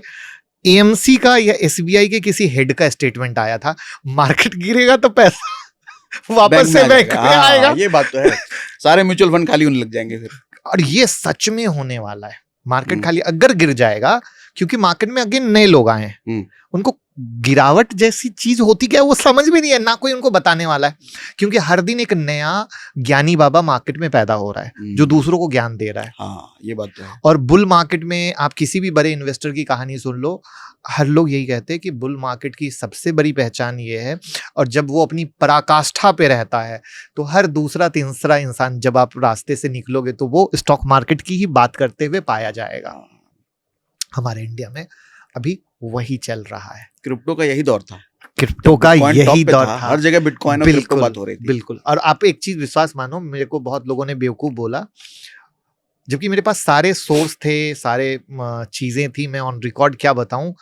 एएमसी का या एसबीआई के किसी हेड का स्टेटमेंट आया था, मार्केट गिरेगा तो पैसा वापस से बैंक में आएगा। ये बात तो है, सारे म्यूचुअल फंड खाली होने लग जाएंगे फिर। और ये सच में होने वाला है, मार्केट खाली अगर गिर जाएगा, क्योंकि मार्केट में अगेन नए लोग आए हैं, उनको गिरावट जैसी चीज होती क्या है वो समझ में नहीं है, ना कोई उनको बताने वाला है, क्योंकि हर दिन एक नया ज्ञानी बाबा मार्केट में पैदा हो रहा है जो दूसरों को ज्ञान दे रहा है। हाँ, ये बात तो है। और बुल मार्केट में आप किसी भी बड़े इन्वेस्टर की कहानी सुन लो, हर लोग यही कहते हैं कि बुल मार्केट की सबसे बड़ी पहचान ये है, और जब वो अपनी पराकाष्ठा पे रहता है तो हर दूसरा तीसरा इंसान जब आप रास्ते से निकलोगे तो वो स्टॉक मार्केट की ही बात करते हुए पाया जाएगा। हमारे इंडिया में अभी वही चल रहा है। क्रिप्टो का यही दौर था, क्रिप्टो का यही दौर था, हर जगह बिटकॉइन और क्रिप्टो बात हो रही थी। बिल्कुल। और आप एक चीज विश्वास मानो, मेरे को बहुत लोगों ने बेवकूफ बोला, जबकि मेरे पास सारे सोर्स थे, सारे चीजें थी, मैं ऑन रिकॉर्ड क्या बताऊं,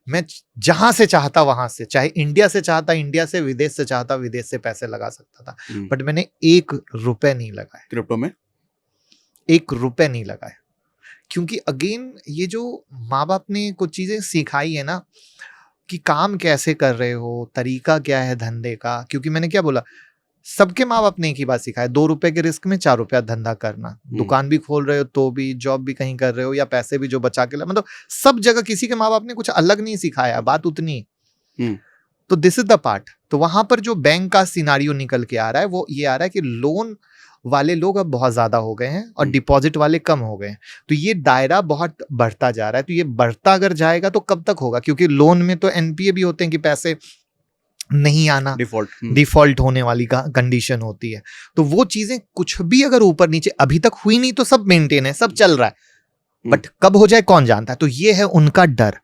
मैं जहां से चाहता वहां से, चाहे इंडिया से चाहता इंडिया से, विदेश से चाहता विदेश से पैसे लगा सकता था, बट मैंने 1 रुपए नहीं लगाए क्रिप्टो में, 1 रुपए नहीं लगाए। क्योंकि अगेन ये जो माँ बाप ने कुछ चीजें सिखाई है ना कि काम कैसे कर रहे हो, तरीका क्या है धंधे का, क्योंकि मैंने क्या बोला, सबके माँ बाप ने एक ही बात सिखाया, 2 रुपए के रिस्क में 4 रुपया धंधा करना, दुकान भी खोल रहे हो तो भी, जॉब भी कहीं कर रहे हो, या पैसे भी जो बचा के, मतलब सब जगह किसी के माँ बाप ने कुछ अलग नहीं सिखाया, बात उतनी। तो दिस इज द पार्ट। तो वहां पर जो बैंक का सिनारियो निकल के आ रहा है वो ये आ रहा है कि लोन वाले लोग अब बहुत ज्यादा हो गए हैं और डिपॉजिट वाले कम हो गए हैं, तो ये दायरा बहुत बढ़ता जा रहा है। तो ये बढ़ता अगर जाएगा तो कब तक होगा, क्योंकि लोन में तो एनपीए भी होते हैं कि पैसे नहीं आना, डिफॉल्ट होने वाली कंडीशन होती है। तो वो चीजें कुछ भी अगर ऊपर नीचे अभी तक हुई नहीं, तो सब मेंटेन है, सब चल रहा है, बट कब हो जाए कौन जानता है। तो ये है उनका डर।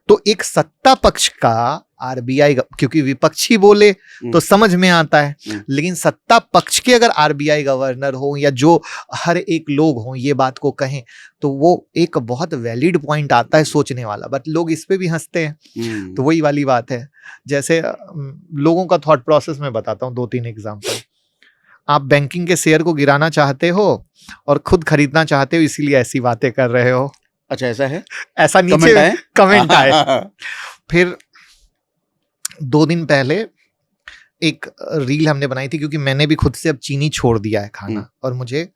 तो एक सत्ता पक्ष का आरबीआई, क्योंकि विपक्षी बोले तो समझ में आता है, लेकिन सत्ता पक्ष के अगर आरबीआई गवर्नर हो या जो हर एक लोग हों ये बात को कहें, तो वो एक बहुत वैलिड पॉइंट आता है सोचने वाला, बट लोग इस पे भी हंसते हैं। तो वही वाली बात है, जैसे लोगों का थॉट प्रोसेस मैं बताता हूँ 2-3 एग्जांपल। आप बैंकिंग के शेयर को गिराना चाहते हो और खुद खरीदना चाहते हो, इसीलिए ऐसी बातें कर रहे हो। अच्छा, ऐसा है? ऐसा नीचे कमेंट आए। फिर 2 दिन पहले एक रील हमने बनाई थी, क्योंकि मैंने भी खुद से अब चीनी छोड़ दिया है खाना, और मुझे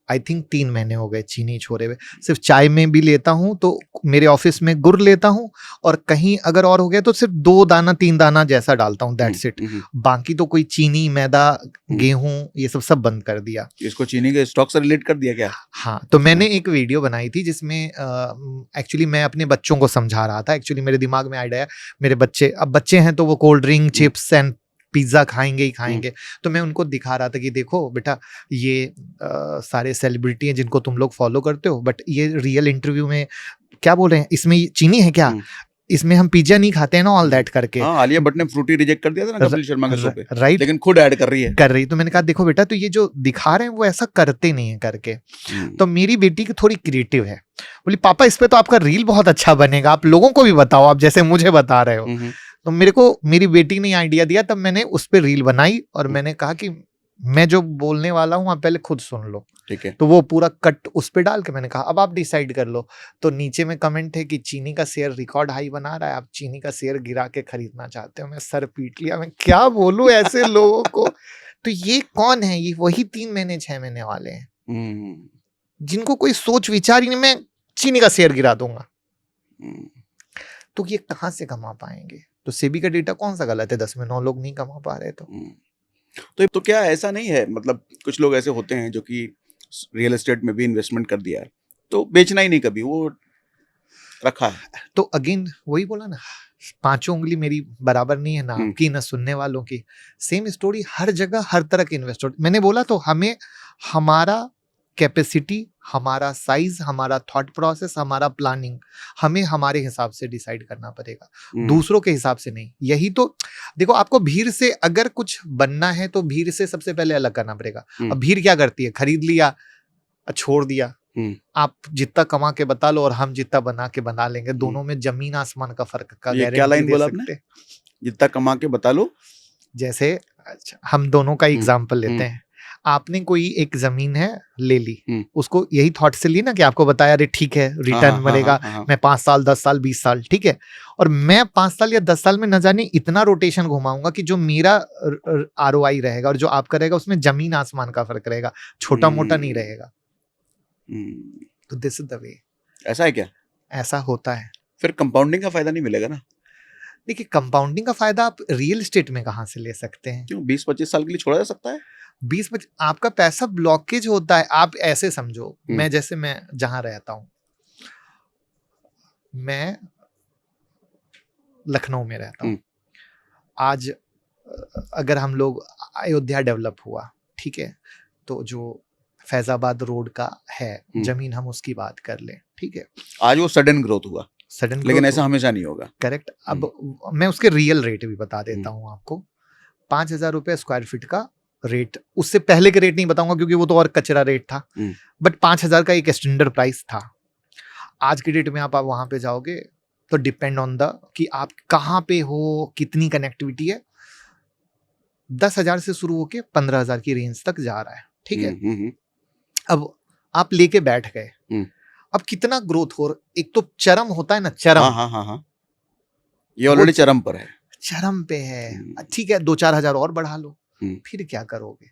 आई थिंक 3 महीने हो गए चीनी छोड़े हुए। सिर्फ चाय में भी लेता हूँ तो मेरे ऑफिस में गुड़ लेता हूँ, और कहीं अगर और हो गया तो सिर्फ 2 दाना 3 दाना जैसा डालता हूँ, दैट्स इट। बाकी तो कोई चीनी, मैदा, गेहूं ये सब बंद कर दिया। इसको चीनी के स्टॉक से रिलेट कर दिया क्या? हाँ, तो मैंने एक वीडियो बनाई थी जिसमें एक्चुअली मैं अपने बच्चों को समझा रहा था। एक्चुअली मेरे दिमाग में आइडिया, मेरे बच्चे, अब बच्चे हैं तो वो cold drink, chips and pizza खाएंगे ही खाएंगे। तो मैं उनको दिखा रहा था कि देखो बेटा, ये सारे सेलिब्रिटी हैं जिनको तुम लोग फॉलो करते हो, बट ये रियल इंटरव्यू में क्या बोल रहे हैं, इसमें चीनी है क्या, इसमें हम पिज्जा नहीं खाते हैं ना, ऑल दैट करके। हाँ, आलिया भट्ट ने फ्रूटी रिजेक्ट कर दिया था ना कपिल शर्मा के शो पे, राइट, लेकिन खुद ऐड कर रही है। तो मैंने कहा देखो बेटा, तो ये जो दिखा रहे हैं वो ऐसा करते नहीं है करके। तो मेरी बेटी की थोड़ी क्रिएटिव है, बोली पापा इस पे तो आपका रील बहुत अच्छा बनेगा, आप लोगों को भी बताओ, आप जैसे मुझे बता रहे हो। तो मेरे को मेरी बेटी ने आइडिया दिया, तब मैंने उस पर रील बनाई, और मैंने कहा कि मैं जो बोलने वाला हूं आप पहले खुद सुन लो, ठीक है। तो वो पूरा कट उस पे डाल के मैंने कहा अब आप डिसाइड कर लो। तो नीचे में कमेंट है कि चीनी का शेयर रिकॉर्ड हाई बना रहा है, आप चीनी का शेयर गिरा के खरीदना चाहते हो। मैं सर पीट लिया, मैं क्या बोलूं ऐसे लोगों को। तो ये कौन है? ये वही 3 महीने 6 महीने वाले हैं जिनको कोई सोच विचार ही नहीं, मैं चीनी का शेयर गिरा दूंगा। तो ये कहाँ से कमा पाएंगे? तो सेबी का डेटा कौन सा गलत है? 10 में 9 लोग नहीं कमा पा रहे। तो क्या ऐसा नहीं है, मतलब कुछ लोग ऐसे होते हैं जो कि रियल एस्टेट में भी इन्वेस्टमेंट कर दिया है तो बेचना ही नहीं कभी, वो रखा है। तो अगेन वही बोला ना, 5 उंगली मेरी बराबर नहीं है, ना आपकी ना सुनने वालों की। सेम स्टोरी हर जगह, हर तरह के इन्वेस्टर। मैंने बोला तो हमें हमारा कैपेसिटी, हमारा साइज, हमारा थॉट प्रोसेस, हमारा प्लानिंग, हमें हमारे हिसाब से डिसाइड करना पड़ेगा, दूसरों के हिसाब से नहीं। यही तो देखो, आपको भीड़ से अगर कुछ बनना है तो भीड़ से सबसे पहले अलग करना पड़ेगा। अब भीड़ क्या करती है? खरीद लिया, छोड़ दिया। आप जितना कमा के बता लो और हम जितना बना के बना लेंगे, दोनों में जमीन आसमान का फर्क का गारंटी क्या लाइन दे बोला सकते। जितना कमा के बता लो, जैसे अच्छा हम दोनों का एग्जाम्पल लेते हैं। आपने कोई एक जमीन है ले ली, उसको यही थॉट से ली ना कि आपको बताया अरे ठीक है रिटर्न मिलेगा, मैं 5 साल 10 साल 20 साल, ठीक है, और मैं 5 साल या 10 साल में न जाने इतना रोटेशन घुमाऊंगा कि जो मेरा ROI रहेगा और जो आपका रहेगा उसमें जमीन आसमान का फर्क रहेगा, छोटा मोटा नहीं रहेगा। तो दिस इज द वे। ऐसा है क्या? ऐसा होता है। फिर कंपाउंडिंग का फायदा नहीं मिलेगा ना? देखिए, कंपाउंडिंग का फायदा आप रियल एस्टेट में कहाँ से ले सकते हैं? क्यों 20-25 साल के लिए छोड़ा जा सकता है? 20-25 आपका पैसा ब्लॉकेज होता है। आप ऐसे समझो, मैं जैसे मैं जहां रहता हूं, मैं लखनऊ में रहता हूं। आज अगर हम लोग अयोध्या डेवलप हुआ, ठीक है, तो जो फैजाबाद रोड का है जमीन, हम उसकी बात कर लें, ठीक है, आज वो सडन ग्रोथ हुआ, लेकिन ऐसा हमेशा नहीं होगा। करेक्ट। अब मैं उसके रियल रेट भी बता देता हूं आपको। 5,000 रुपए स्क्वायर फीट का रेट, उससे पहले के रेट नहीं बताऊंगा क्योंकि वो तो और कचरा रेट था, बट 5,000 का एक स्टैंडर्ड प्राइस था। आज की डेट में आप वहां पे जाओगे तो डिपेंड ऑन द कि आप कहाँ पे हो, कितनी कनेक्टिविटी है, 10,000 से शुरू होके 15,000 की रेंज तक जा रहा है, ठीक है। अब आप लेके बैठ गए, अब कितना ग्रोथ हो, एक तो चरम होता है ना, चरम। हाँ। ये ऑलरेडी चरम पर है, चरम पे है, ठीक है, 2-4 हजार और बढ़ा लो, फिर क्या करोगे?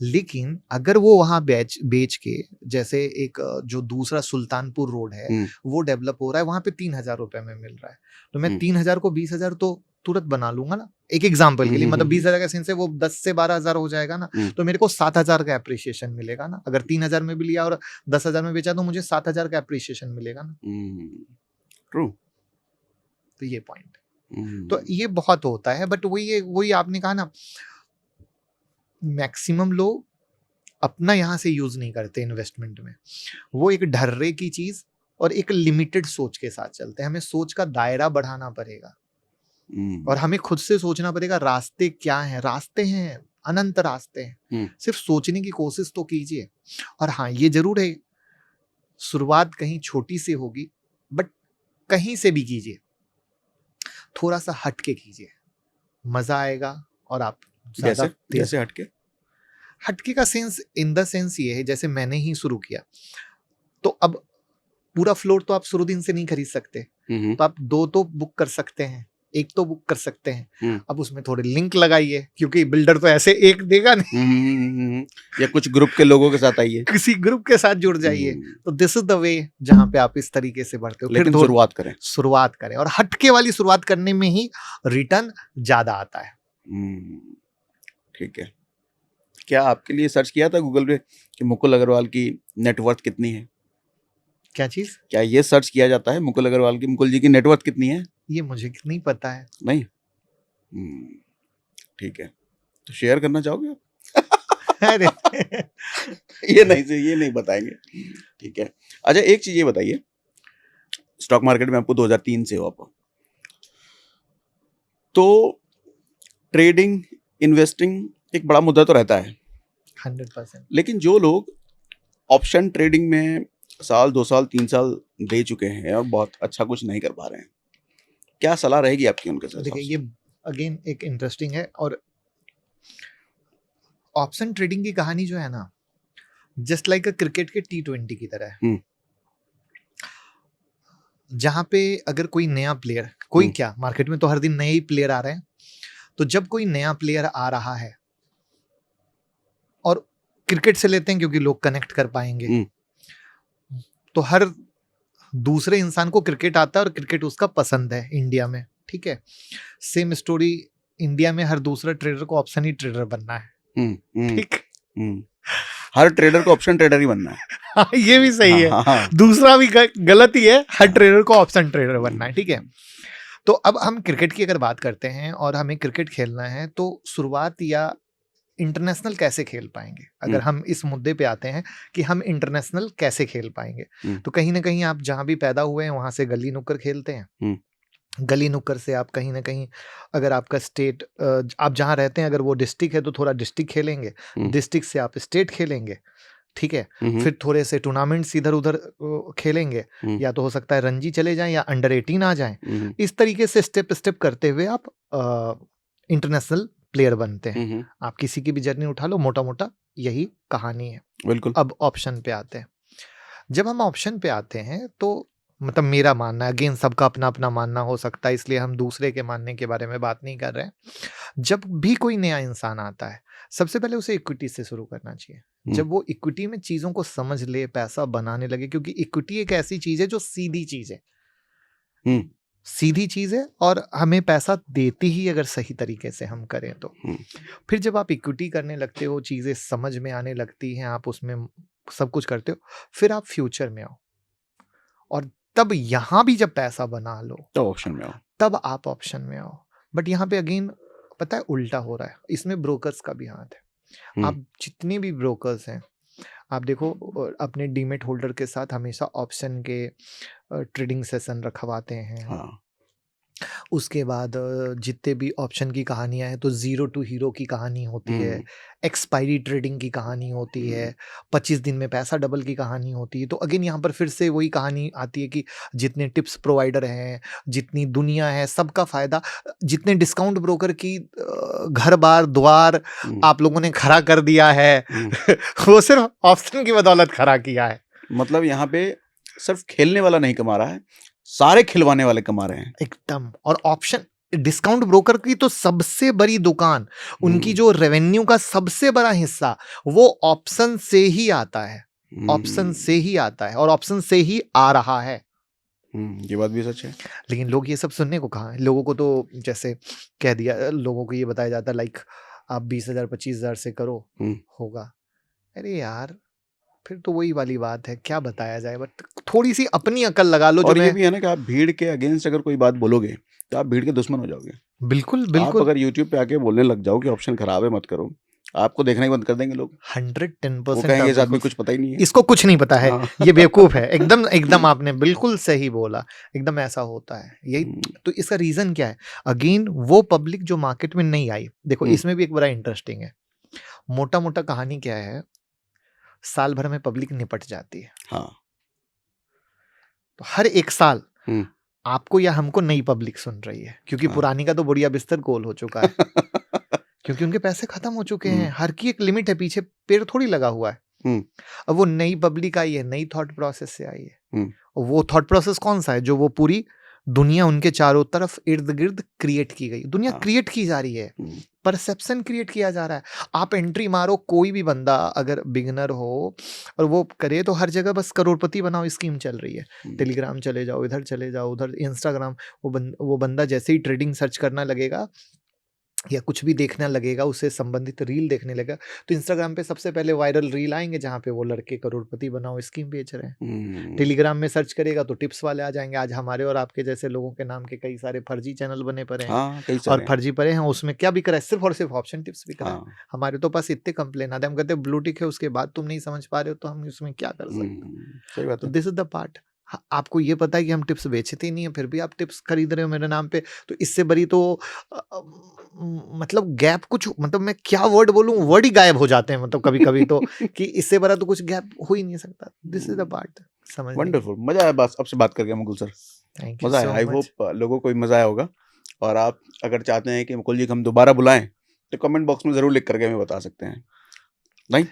लेकिन अगर वो वहां बेच के, जैसे एक जो दूसरा सुल्तानपुर रोड है वो डेवलप हो रहा है, वहां पे 3,000 रुपए में मिल रहा है, तो मैं 3,000 को 20,000 तो तुरंत बना लूंगा ना, एक एग्जाम्पल के लिए। मतलब 20,000 का सेंस है वो 10 से 12,000 हो जाएगा ना, तो मेरे को 7,000 का एप्रिसिएशन मिलेगा ना। अगर 3,000 में भी लिया और 10,000 में बेचा तो मुझे 7,000 का एप्रिसिएशन मिलेगा ना। ट्रू। तो ये पॉइंट, तो ये बहुत होता है। बट वही आपने कहा ना, मैक्सिमम लोग अपना यहाँ से यूज नहीं करते इन्वेस्टमेंट में, वो एक ढर्रे की चीज और एक लिमिटेड सोच के साथ चलते हैं। हमें सोच का दायरा बढ़ाना पड़ेगा और हमें खुद से सोचना पड़ेगा रास्ते क्या हैं। रास्ते हैं, अनंत रास्ते हैं, सिर्फ सोचने की कोशिश तो कीजिए। और हाँ, ये जरूर है, शुरुआत कहीं छोटी से होगी, बट कहीं से भी कीजिए, थोड़ा सा हटके कीजिए, मजा आएगा। और आप जैसे हटके का सेंस इन द सेंस ये है, जैसे मैंने ही शुरू किया, तो अब पूरा फ्लोर तो आप शुरू दिन से नहीं खरीद सकते, तो आप 2 तो बुक कर सकते हैं, 1 तो बुक कर सकते हैं। अब उसमें थोड़े लिंक लगाइए, क्योंकि बिल्डर तो ऐसे एक देगा नहीं। या कुछ ग्रुप के लोगों के साथ आइए, किसी ग्रुप के साथ जुड़ जाइए। तो दिस इज द वे जहां पे आप इस तरीके से बढ़ते हो। लेकिन फिर शुरुआत करें और हटके वाली शुरुआत करने में ही रिटर्न ज्यादा आता है। ठीक है। क्या आपके लिए सर्च किया था गूगल पे कि मुकुल अग्रवाल की नेटवर्थ कितनी है? क्या चीज? क्या ये सर्च किया जाता है मुकुल अग्रवाल की, मुकुल जी की नेटवर्थ कितनी है? ये मुझे नहीं पता है। नहीं? ठीक है, तो शेयर करना चाहोगे आप? अरे ये नहीं बताएंगे। ठीक है। अच्छा, एक चीज ये बताइए, स्टॉक मार्केट में आपको 2003 से हो आप, तो ट्रेडिंग, इन्वेस्टिंग एक बड़ा मुद्दा तो रहता है 100%। लेकिन जो लोग ऑप्शन ट्रेडिंग में साल 2 साल 3 साल दे चुके हैं और बहुत अच्छा कुछ नहीं कर पा रहे हैं, क्या सलाह रहेगी आपकी उनके साथ? देखिए, ये अगेन एक इंटरेस्टिंग है। और ऑप्शन ट्रेडिंग की कहानी जो है ना, जस्ट लाइक क्रिकेट के T20 की तरह है, जहां पे अगर कोई नया प्लेयर, कोई क्या, मार्केट में तो हर दिन नए ही प्लेयर आ रहे हैं, तो जब कोई नया प्लेयर आ रहा है, और क्रिकेट से लेते हैं क्योंकि लोग कनेक्ट कर पाएंगे, तो हर दूसरे इंसान को क्रिकेट आता है और क्रिकेट उसका पसंद है इंडिया में, ठीक है। सेम स्टोरी, इंडिया में हर दूसरा ट्रेडर को ऑप्शन ही ट्रेडर बनना है, ठीक। हर ट्रेडर को ऑप्शन ट्रेडर ही बनना है। हाँ, ये भी सही है। दूसरा भी गलत ही है, हर ट्रेडर को ऑप्शन ट्रेडर बनना है, ठीक है। तो अब हम क्रिकेट की अगर बात करते हैं और हमें क्रिकेट खेलना है, तो शुरुआत या इंटरनेशनल कैसे खेल पाएंगे, अगर हम इस मुद्दे पे आते हैं कि हम इंटरनेशनल कैसे खेल पाएंगे, तो कहीं ना कहीं आप जहां भी पैदा हुए हैं वहां से गली नुक्कड़ खेलते हैं। गली नुक्कड़ से आप कहीं ना कहीं, अगर आपका स्टेट, आप जहां रहते हैं अगर वो डिस्ट्रिक्ट है तो थोड़ा डिस्ट्रिक्ट खेलेंगे, डिस्ट्रिक्ट से आप स्टेट खेलेंगे, ठीक है। फिर थोड़े से टूर्नामेंट्स इधर उधर खेलेंगे, या तो हो सकता है रणजी चले जाएं या अंडर 18 आ जाएं। इस तरीके से स्टेप स्टेप करते हुए आप इंटरनेशनल प्लेयर बनते हैं। आप किसी की भी जर्नी उठा लो, मोटा मोटा यही कहानी है। बिल्कुल। अब ऑप्शन पे आते हैं। जब हम ऑप्शन पे आते हैं तो मतलब मेरा मानना है, अगेन सबका अपना अपना मानना हो सकता है, इसलिए हम दूसरे के मानने के बारे में बात नहीं कर रहे हैं। जब भी कोई नया इंसान आता है, सबसे पहले उसे इक्विटी से शुरू करना चाहिए। जब वो इक्विटी में चीजों को समझ ले, पैसा बनाने लगे, क्योंकि इक्विटी एक ऐसी चीज है जो सीधी चीज है, सीधी चीज है, और हमें पैसा देती ही अगर सही तरीके से हम करें तो। फिर जब आप इक्विटी करने लगते हो, चीजें समझ में आने लगती हैं, आप उसमें सब कुछ करते हो, फिर आप फ्यूचर में आओ, और तब यहां भी जब पैसा बना लो तो ऑप्शन में आओ, तब आप ऑप्शन में आओ। बट यहाँ पे अगेन पता है उल्टा हो रहा है, इसमें ब्रोकर्स का भी हाथ है। आप जितने भी ब्रोकर्स हैं, आप देखो अपने डीमेट होल्डर के साथ हमेशा ऑप्शन के ट्रेडिंग सेशन रखवाते हैं। हाँ। उसके बाद जितने भी ऑप्शन की कहानियां हैं, तो 0 to हीरो की कहानी होती है, एक्सपायरी ट्रेडिंग की कहानी होती है, 25 दिन में पैसा डबल की कहानी होती है। तो अगेन यहाँ पर फिर से वही कहानी आती है कि जितने टिप्स प्रोवाइडर हैं, जितनी दुनिया है, सबका फायदा, जितने डिस्काउंट ब्रोकर की घर बार द्वार आप लोगों ने खड़ा कर दिया है वो सिर्फ ऑप्शन की बदौलत खड़ा किया है। मतलब यहाँ पे सिर्फ खेलने वाला नहीं कमा रहा है, सारे खिलवाने वाले कमा रहे हैं एकदम। और ऑप्शन डिस्काउंट ब्रोकर की तो सबसे बड़ी दुकान, उनकी जो रेवेन्यू का सबसे बड़ा हिस्सा वो ऑप्शन से ही आता है, ऑप्शन से ही आता है, और ऑप्शन से ही आ रहा है। ये बात भी सच है। लेकिन लोग ये सब सुनने को कहाँ है। लोगों को तो जैसे कह दिया, लोगों को ये बताया जाता है लाइक आप 20,000 25,000 से करो होगा। अरे यार, फिर तो वही वाली बात है, क्या बताया जाए। बट थोड़ी सी अपनी अकल लगा लो। और ये भी है ना कि आप भीड़ के अगेंस्ट अगर कोई बात बोलोगे तो आप भीड़ के दुश्मन हो जाओगे। बिल्कुल बिल्कुल। आप अगर YouTube पे आके बोलने लग जाओ कि ऑप्शन खराब है, मत करो, आपको देखना ही बंद कर देंगे लोग। 110% वो कहेंगे इस आप आदमी बिल्कुल कुछ पता ही नहीं है। इसको कुछ नहीं पता है, हाँ। ये बेवकूफ है। एकदम एकदम आपने बिल्कुल सही बोला, एकदम ऐसा होता है यही। तो इसका रीजन क्या है? अगेन वो पब्लिक जो मार्केट में नहीं आई। देखो इसमें भी एक बड़ा इंटरेस्टिंग है, मोटा मोटा कहानी क्या है, साल भर में पब्लिक निपट जाती है। हाँ। तो हर एक साल हम्म। आपको या हमको नई पब्लिक सुन रही है, क्योंकि हाँ। पुरानी का तो बुढ़िया बिस्तर गोल हो चुका है, क्योंकि उनके पैसे खत्म हो चुके हैं। हर की एक लिमिट है, पीछे पेड़ थोड़ी लगा हुआ है। अब वो नई पब्लिक आई है, नई थॉट प्रोसेस से आई है। और वो थॉट प्रोसेस कौन सा है? जो वो पूरी दुनिया उनके चारों तरफ इर्द गिर्द क्रिएट की गई, दुनिया क्रिएट की जा रही है, परसेप्शन क्रिएट किया जा रहा है। आप एंट्री मारो, कोई भी बंदा अगर बिगिनर हो और वो करे तो हर जगह बस करोड़पति बनाओ स्कीम चल रही है। टेलीग्राम चले जाओ, इधर चले जाओ, उधर इंस्टाग्राम, वो बंदा जैसे ही ट्रेडिंग सर्च करना लगेगा या कुछ भी देखने लगेगा, उससे संबंधित रील देखने लगेगा, तो इंस्टाग्राम पे सबसे पहले वायरल रील आएंगे जहाँ पे वो लड़के करोड़पति बनाओ स्कीम बेच रहे हैं। टेलीग्राम में सर्च करेगा तो टिप्स वाले आ जाएंगे। आज हमारे और आपके जैसे लोगों के नाम के कई सारे फर्जी चैनल बने पड़े हैं। हाँ, कई और सारे हैं। फर्जी पड़े हैं, उसमें क्या बिक रहा है? सिर्फ और सिर्फ ऑप्शन टिप्स बिक रहा है। हाँ। हमारे तो पास इतने कंप्लेन आते हैं, हम कहते हैं ब्लू टिक है, उसके बाद तुम नहीं समझ पा रहे हो तो हम उसमें क्या कर सकते हैं? सही बात तो है। This is the part. आपको ये पता है कि हम टिप्स बेचते ही नहीं है, फिर भी आप टिप्स खरीद रहे हो मेरे नाम पे, तो इससे बड़ी तो मतलब गैप कुछ, मतलब मैं क्या वर्ड बोलूं, वर्ड ही गायब हो जाते हैं मतलब कभी कभी तो कि इससे बड़ा तो कुछ गैप हो ही नहीं सकता। This is the part. समझ वंडरफुल, मजा आया बस आपसे बात करके मुकुल सर। थैंक यू मजा आया। सो आई मच। होप लोगों को भी मजा आया होगा। और आप अगर चाहते हैं कि मुकुल जी को हम दोबारा बुलाएं तो कमेंट बॉक्स में जरूर लिख करके हमें बता सकते हैं। नहीं,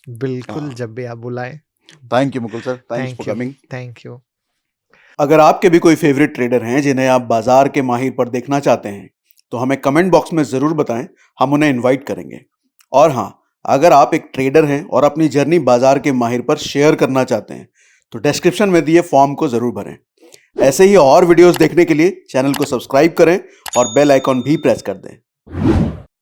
बिल्कुल, हाँ। जब भी आप बुलाएं। Thank you Mukul sir, thanks for coming. Thank you. अगर आपके भी कोई फेवरेट ट्रेडर हैं जिन्हें आप बाजार के माहिर पर देखना चाहते हैं तो हमें कमेंट बॉक्स में जरूर बताएं, हम उन्हें इनवाइट करेंगे। और हाँ, अगर आप एक ट्रेडर हैं और अपनी जर्नी बाजार के माहिर पर शेयर करना चाहते हैं तो डिस्क्रिप्शन में दिए फॉर्म को जरूर भरें। ऐसे ही और वीडियोस देखने के लिए चैनल को सब्सक्राइब करें और बेल आइकॉन भी प्रेस कर दें।